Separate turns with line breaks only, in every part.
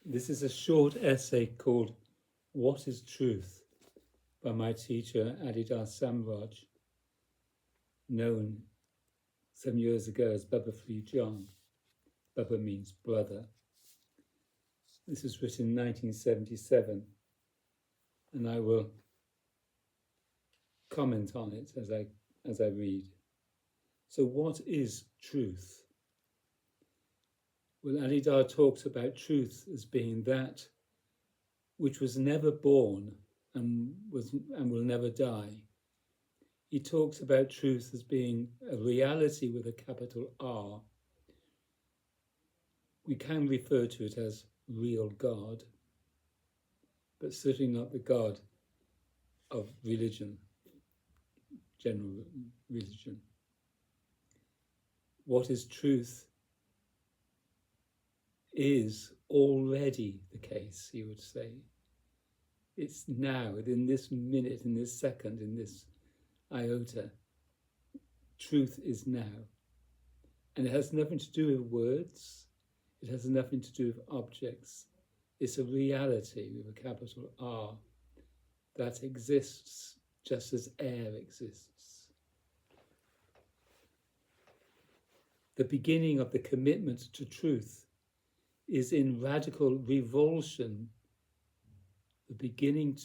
This is a short essay called What is Truth by my teacher Adidar Samraj, known some years ago as Bubba John. Bubba means brother. This was written in 1977, and I will comment on it as I read. So what is truth? Well, Adidar talks about truth as being that which was never born and will never die. He talks about truth as being a reality with a capital R. We can refer to it as real God, but certainly not the God of religion, general religion. What is truth is already the case, he would say. It's now, in this minute, in this second, in this iota. Truth is now. And it has nothing to do with words. It has nothing to do with objects. It's a reality with a capital R that exists just as air exists. The beginning of the commitment to truth is in radical revulsion. The beginning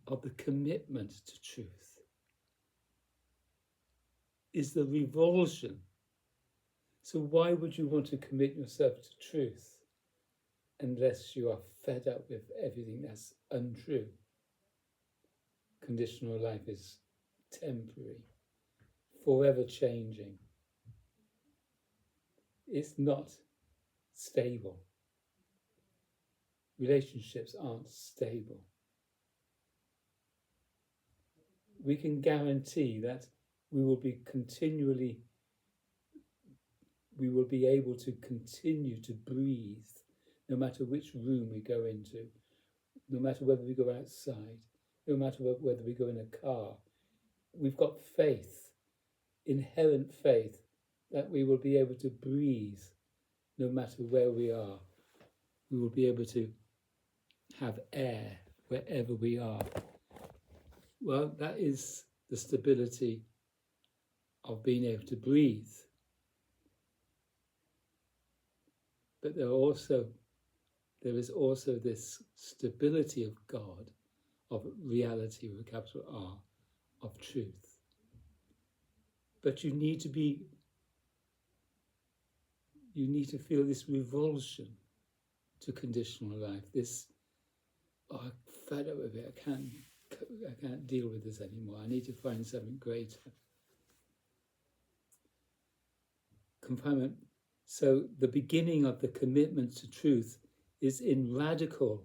of the commitment to truth is the revulsion. So why would you want to commit yourself to truth unless you are fed up with everything that's untrue? Conditional life is temporary, forever changing. It's not stable. Relationships aren't stable. We can guarantee that we will be able to continue to breathe no matter which room we go into, no matter whether we go outside, no matter whether we go in a car. We've got faith, inherent faith, that we will be able to breathe no matter where we are. We will be able to have air wherever we are. Well, that is the stability of being able to breathe. But there is also this stability of God, of reality with a capital R, of truth. But you need to feel this revulsion to conditional life, this, I'm fed up with it, I can't deal with this anymore, I need to find something greater. Confinement. So the beginning of the commitment to truth is in radical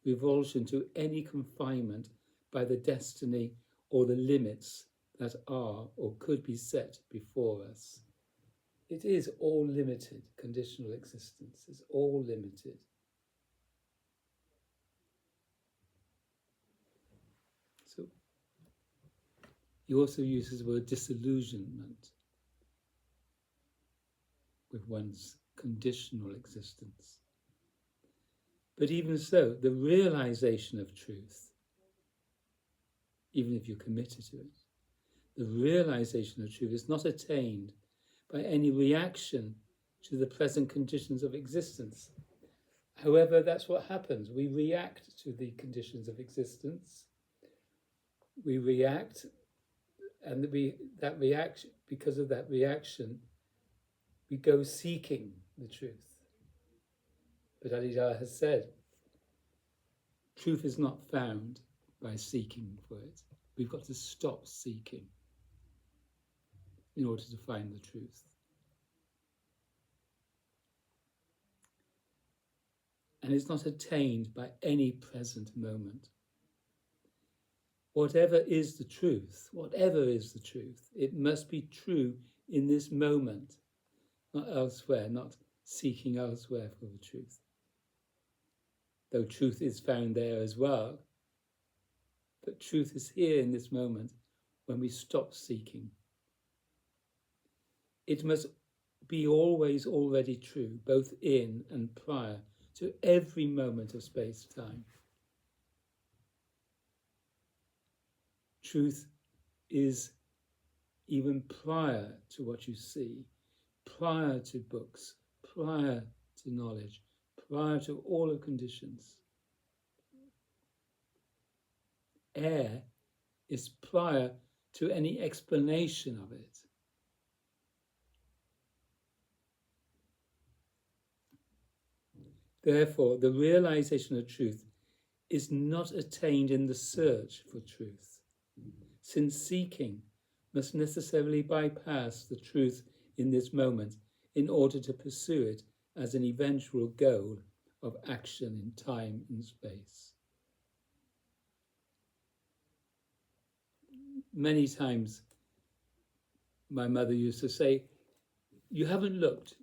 revulsion to any confinement by the destiny or the limits that are or could be set before us. It is all limited. Conditional existence is all limited. So he also uses the word disillusionment with one's conditional existence. But even so, the realization of truth, even if you're committed to it, the realization of truth is not attained by any reaction to the present conditions of existence. However, that's what happens. We react to the conditions of existence. We react, and because of that reaction, we go seeking the truth. But Adidar has said, truth is not found by seeking for it. We've got to stop seeking in order to find the truth. And it's not attained by any present moment. Whatever is the truth, it must be true in this moment, not elsewhere, not seeking elsewhere for the truth. Though truth is found there as well, but truth is here in this moment when we stop seeking. It must be always already true, both in and prior to every moment of space-time. Truth is even prior to what you see, prior to books, prior to knowledge, prior to all of conditions. Air is prior to any explanation of it. Therefore, the realization of truth is not attained in the search for truth, since seeking must necessarily bypass the truth in this moment in order to pursue it as an eventual goal of action in time and space. Many times my mother used to say, you haven't looked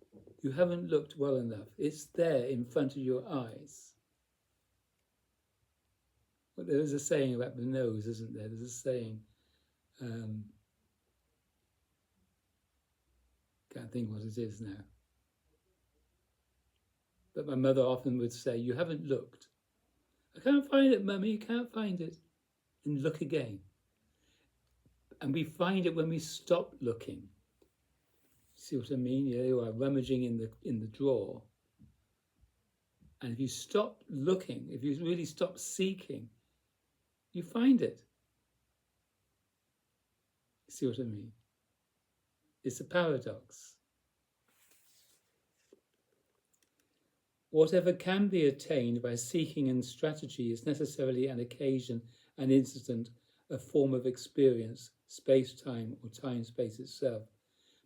well enough. It's there in front of your eyes. Well, there is a saying about the nose, isn't there? There's a saying, can't think what it is now. But my mother often would say, you haven't looked. I can't find it, Mummy, you can't find it. And look again. And we find it when we stop looking. See what I mean? You are rummaging in the drawer. And if you stop looking, if you really stop seeking, you find it. See what I mean? It's a paradox. Whatever can be attained by seeking and strategy is necessarily an occasion, an incident, a form of experience, space-time or time-space itself.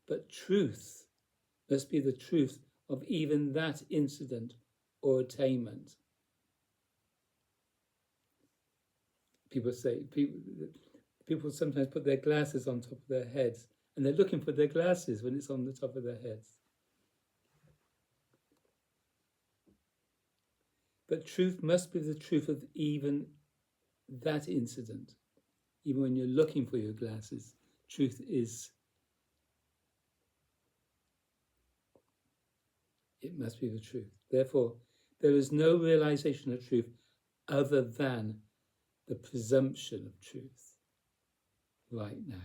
But truth must be the truth of even that incident or attainment. People sometimes put their glasses on top of their heads, and they're looking for their glasses when it's on the top of their heads. But truth must be the truth of even that incident. Even when you're looking for your glasses, truth is, it must be the truth. Therefore, there is no realization of truth other than the presumption of truth right now.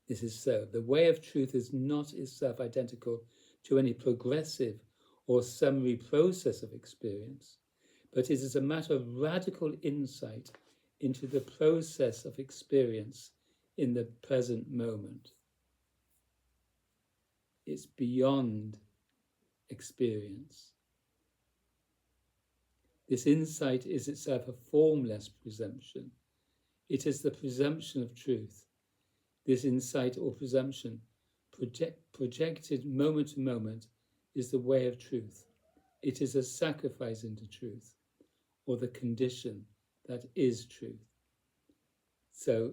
This is so. The way of truth is not itself identical to any progressive or summary process of experience, but it is a matter of radical insight into the process of experience in the present moment. It's beyond experience. This insight is itself a formless presumption. It is the presumption of truth. This insight or presumption, projected moment to moment, is the way of truth. It is a sacrifice into truth, or the condition that is truth. So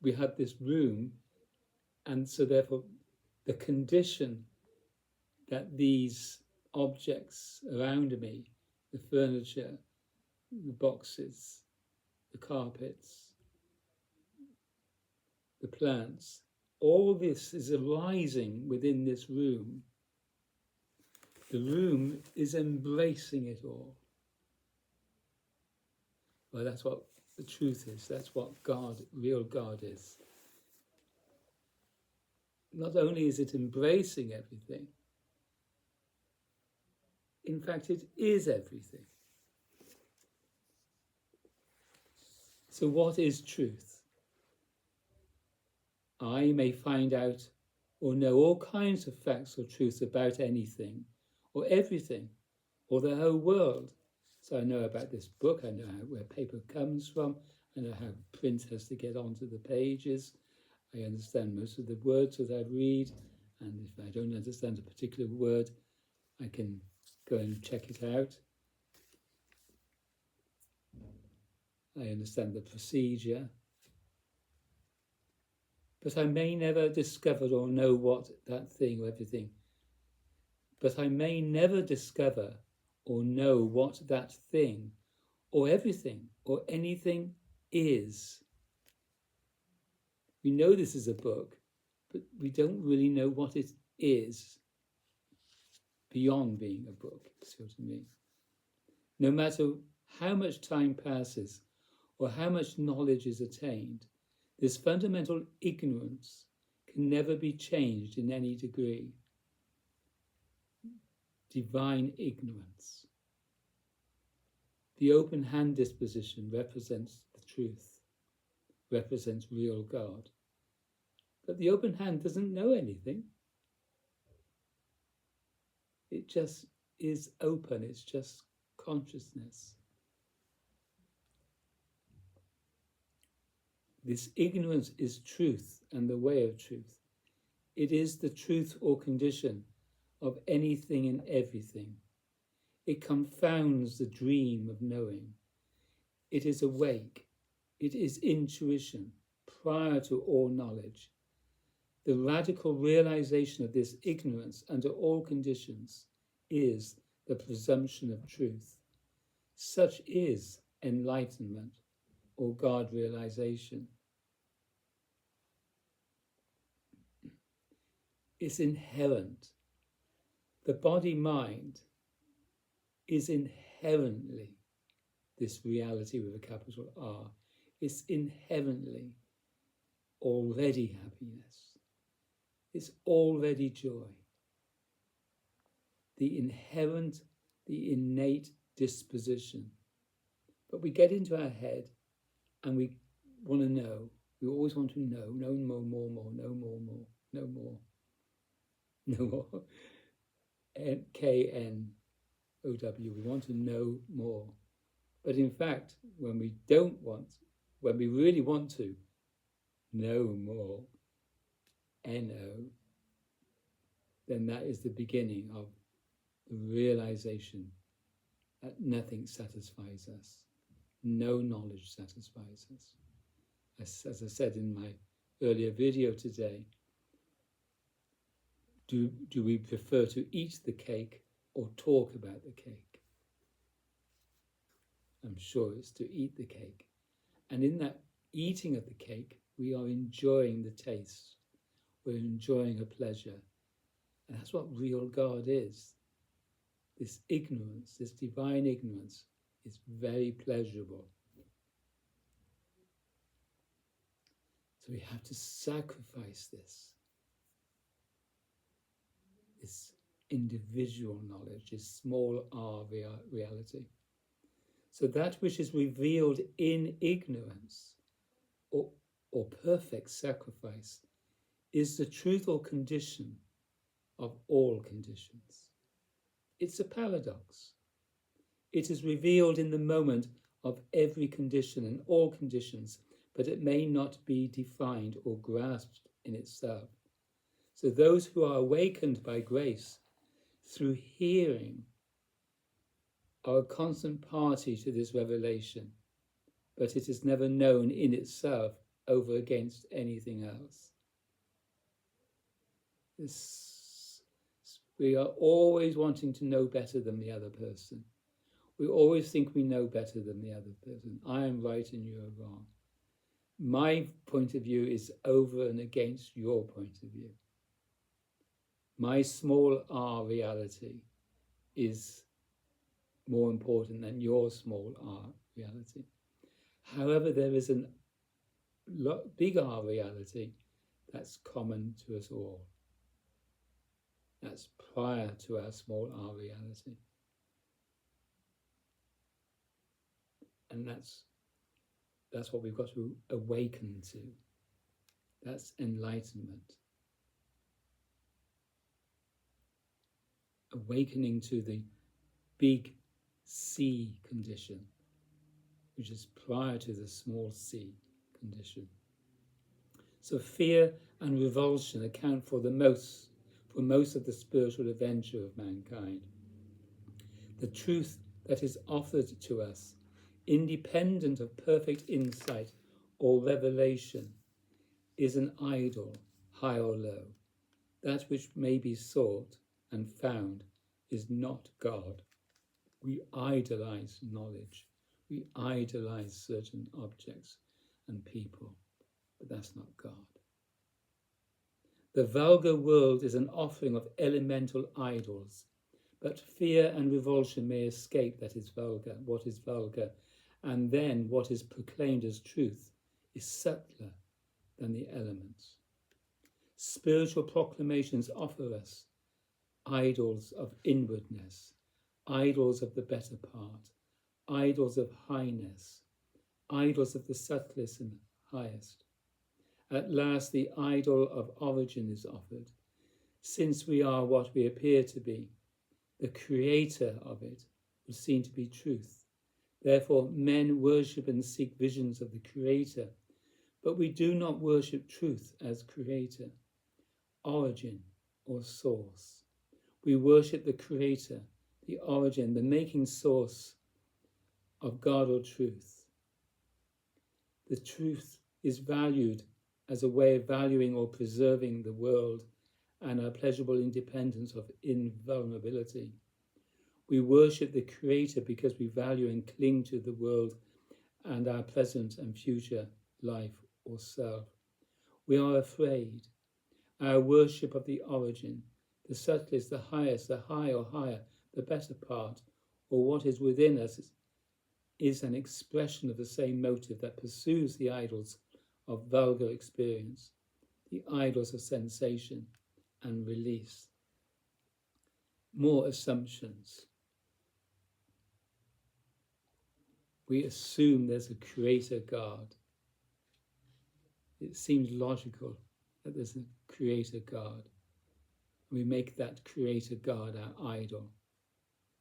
we have this room, and so therefore the condition that these objects around me, the furniture, the boxes, the carpets, the plants, all this is arising within this room. The room is embracing it all. Well, that's what the truth is. That's what God, real God is. Not only is it embracing everything, in fact, it is everything. So what is truth? I may find out or know all kinds of facts or truths about anything or everything or the whole world. So I know about this book, I know where paper comes from, I know how print has to get onto the pages, I understand most of the words that I read, and if I don't understand a particular word, I can go and check it out. I understand the procedure. But I may never discover or know what that thing or everything. But I may never discover or know what that thing or everything or anything is. We know this is a book, but we don't really know what it is beyond being a book, see what I mean? No matter how much time passes or how much knowledge is attained, this fundamental ignorance can never be changed in any degree. Divine ignorance. The open hand disposition represents the truth, represents real God. But the open hand doesn't know anything. It just is open, it's just consciousness. This ignorance is truth and the way of truth. It is the truth or condition of anything and everything. It confounds the dream of knowing. It is awake. It is intuition, prior to all knowledge. The radical realization of this ignorance under all conditions is the presumption of truth. Such is enlightenment or God realization. It's inherent. The body-mind is inherently this reality with a capital R. It's inherently already happiness. It's already joy. The inherent, the innate disposition. But we get into our head and we want to know. We always want to know more, no more, no more. K-N-O-W, we want to know more. But in fact, when we really want to know more, N-O, then that is the beginning of the realization that nothing satisfies us. No knowledge satisfies us. As I said in my earlier video today, do we prefer to eat the cake or talk about the cake? I'm sure it's to eat the cake. And in that eating of the cake, we are enjoying the taste. We're enjoying a pleasure. And that's what real God is. This ignorance, this divine ignorance, is very pleasurable. So we have to sacrifice this individual knowledge, this small r reality. So that which is revealed in ignorance or perfect sacrifice is the truth or condition of all conditions. It's a paradox. It is revealed in the moment of every condition and all conditions, but it may not be defined or grasped in itself. So those who are awakened by grace through hearing are a constant party to this revelation, but it is never known in itself over against anything else. We are always wanting to know better than the other person. We always think we know better than the other person. I am right and you are wrong. My point of view is over and against your point of view. My small r reality is more important than your small r reality. However, there is a big R reality that's common to us all. That's prior to our small r reality. And that's what we've got to awaken to. That's enlightenment. Awakening to the big C condition, which is prior to the small c condition. So fear and revulsion account for most of the spiritual adventure of mankind. The truth that is offered to us, independent of perfect insight or revelation, is an idol, high or low. That which may be sought and found is not God. We idolize knowledge. We idolize certain objects and people, but that's not God. The vulgar world is an offering of elemental idols, but fear and revulsion may escape what is vulgar, and then what is proclaimed as truth is subtler than the elements. Spiritual proclamations offer us idols of inwardness, idols of the better part, idols of highness, idols of the subtlest and highest. At last the idol of origin is offered. Since we are what we appear to be, the creator of it would seem to be truth. Therefore men worship and seek visions of the creator, but we do not worship truth as creator, origin or source. We worship the creator, the origin, the making source of God or truth. The truth is valued as a way of valuing or preserving the world and our pleasurable independence of invulnerability. We worship the Creator because we value and cling to the world and our present and future life or self. We are afraid. Our worship of the origin, the subtlest, the highest, the high or higher, the better part, or what is within us is an expression of the same motive that pursues the idols of vulgar experience, the idols of sensation and release. More assumptions. We assume there's a creator God. It seems logical that there's a creator God. We make that creator God our idol,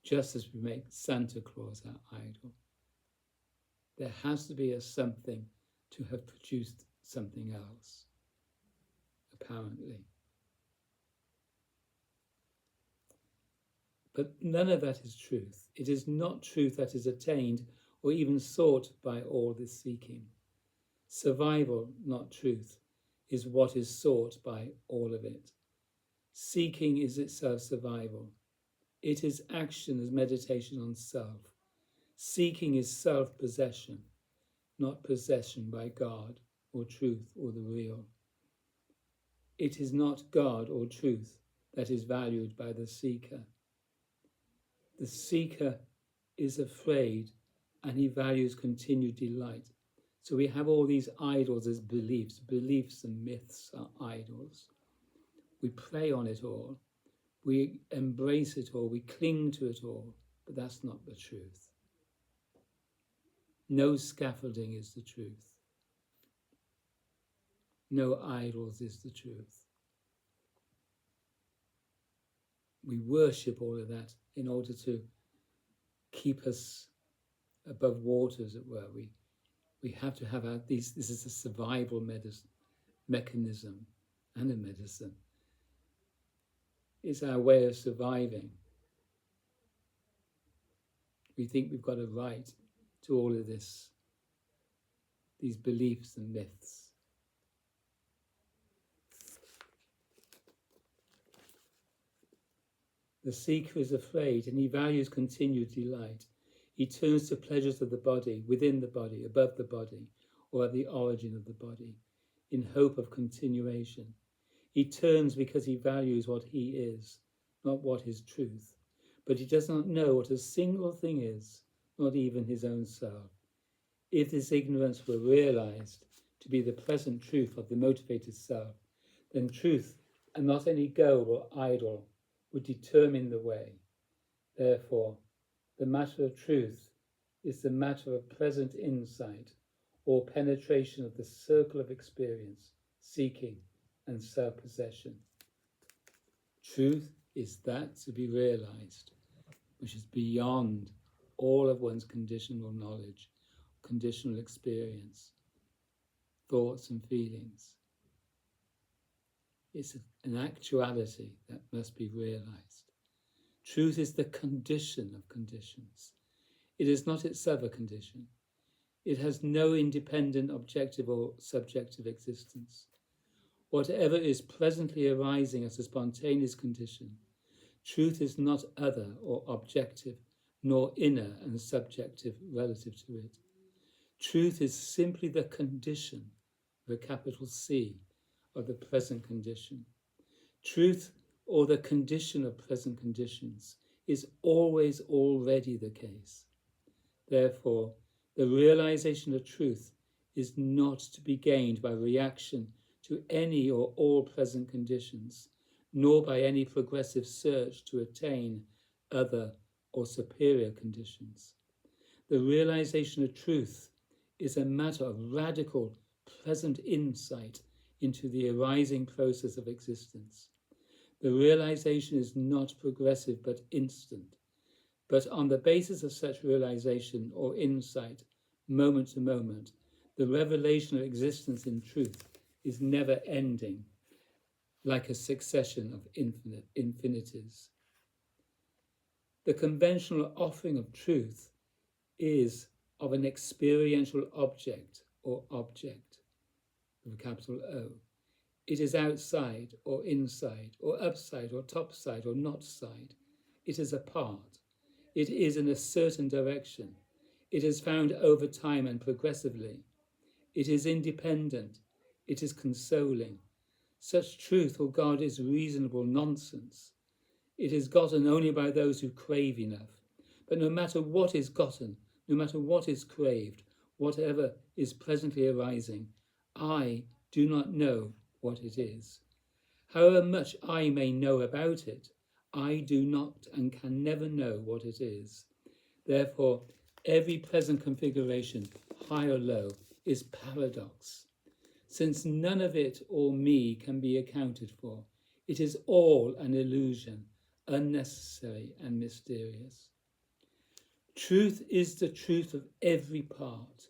just as we make Santa Claus our idol. There has to be a something to have produced something else, apparently. But none of that is truth. It is not truth that is attained or even sought by all this seeking. Survival, not truth, is what is sought by all of it. Seeking is itself survival. It is action as meditation on self. Seeking is self-possession, not possession by God or truth or the real. It is not God or truth that is valued by the seeker. The seeker is afraid and he values continued delight. So we have all these idols as beliefs. Beliefs and myths are idols. We play on it all. We embrace it all. We cling to it all. But that's not the truth. No scaffolding is the truth. No idols is the truth. We worship all of that in order to keep us above water, as it were. We have to have this is a survival mechanism and a medicine. It's our way of surviving. We think we've got a right to all of this, these beliefs and myths. The seeker is afraid and he values continued delight. He turns to pleasures of the body, within the body, above the body, or at the origin of the body, in hope of continuation. He turns because he values what he is, not what is truth. But he does not know what a single thing is, not even his own self. If this ignorance were realized to be the present truth of the motivated self, then truth, and not any goal or idol, would determine the way. Therefore, the matter of truth is the matter of present insight or penetration of the circle of experience, seeking and self-possession. Truth is that to be realized, which is beyond all of one's conditional knowledge, conditional experience, thoughts and feelings. It's an actuality that must be realized. Truth is the condition of conditions. It is not itself a condition. It has no independent objective or subjective existence. Whatever is presently arising as a spontaneous condition, truth is not other or objective, nor inner and subjective relative to it. Truth is simply the condition, with a capital C, of the present condition. Truth, or the condition of present conditions, is always already the case. Therefore, the realization of truth is not to be gained by reaction to any or all present conditions, nor by any progressive search to attain other or superior conditions. The realization of truth is a matter of radical present insight into the arising process of existence. The realization is not progressive but instant, but on the basis of such realization or insight, moment to moment, the revelation of existence in truth is never ending, like a succession of infinities. The conventional offering of truth is of an experiential object or object, with a capital O. It is outside or inside or upside or topside or not side. It is a part. It is in a certain direction. It is found over time and progressively. It is independent. It is consoling. Such truth, O God, is reasonable nonsense. It is gotten only by those who crave enough. But no matter what is gotten, no matter what is craved, whatever is presently arising, I do not know what it is. However much I may know about it, I do not and can never know what it is. Therefore, every present configuration, high or low, is paradox. Since none of it or me can be accounted for, it is all an illusion, unnecessary and mysterious. Truth is the truth of every part.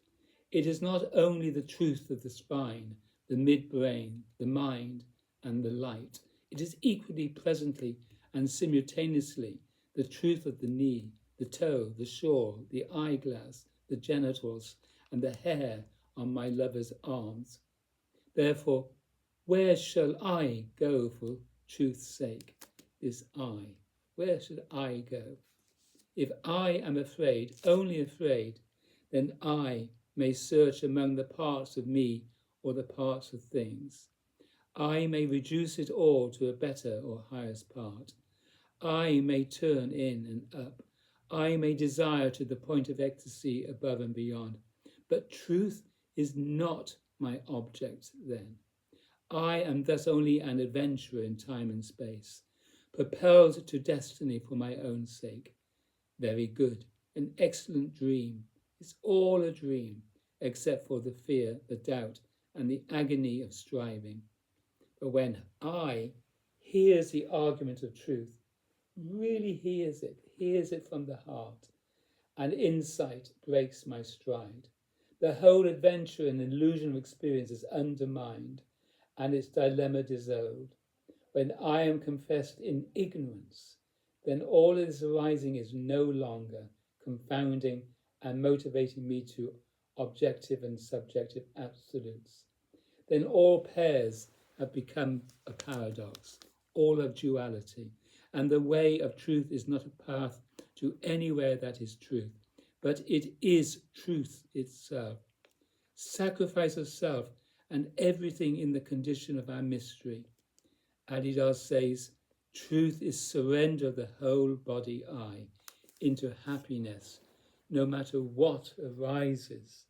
It is not only the truth of the spine, the midbrain, the mind, and the light. It is equally presently and simultaneously the truth of the knee, the toe, the shawl, the eyeglass, the genitals, and the hair on my lover's arms. Therefore, where shall I go for truth's sake? Is I. Where should I go? If I am afraid, only afraid, then I may search among the parts of me or the parts of things. I may reduce it all to a better or highest part. I may turn in and up. I may desire to the point of ecstasy above and beyond. But truth is not my object then. I am thus only an adventurer in time and space, propelled to destiny for my own sake. Very good, an excellent dream. It's all a dream, except for the fear, the doubt, and the agony of striving. But when I hears the argument of truth, really hears it from the heart, and insight breaks my stride, the whole adventure and illusion of experience is undermined, and its dilemma dissolved. When I am confessed in ignorance, then all that is arising is no longer confounding and motivating me to objective and subjective absolutes. Then all pairs have become a paradox, all of duality, and the way of truth is not a path to anywhere that is truth, but it is truth itself. Sacrifice of self and everything in the condition of our mystery. Adidas says, truth is surrender of the whole body I into happiness, no matter what arises.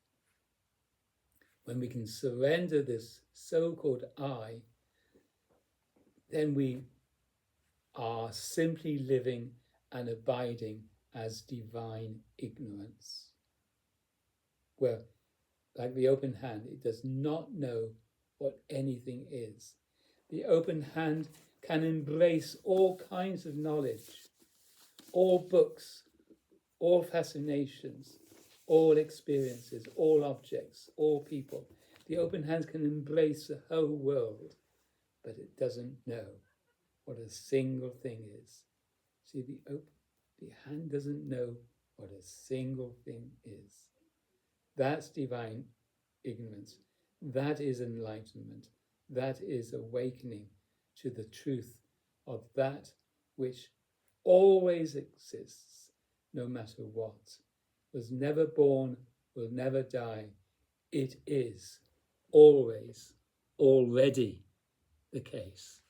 When we can surrender this so-called I, then we are simply living and abiding as divine ignorance. Where, like the open hand, it does not know what anything is. The open hand can embrace all kinds of knowledge, all books, all fascinations, all experiences, all objects, all people. The open hand can embrace the whole world, but it doesn't know what a single thing is. See, the hand doesn't know what a single thing is. That's divine ignorance. That is enlightenment. That is awakening to the truth of that which always exists, no matter what, was never born, will never die. It is always already the case.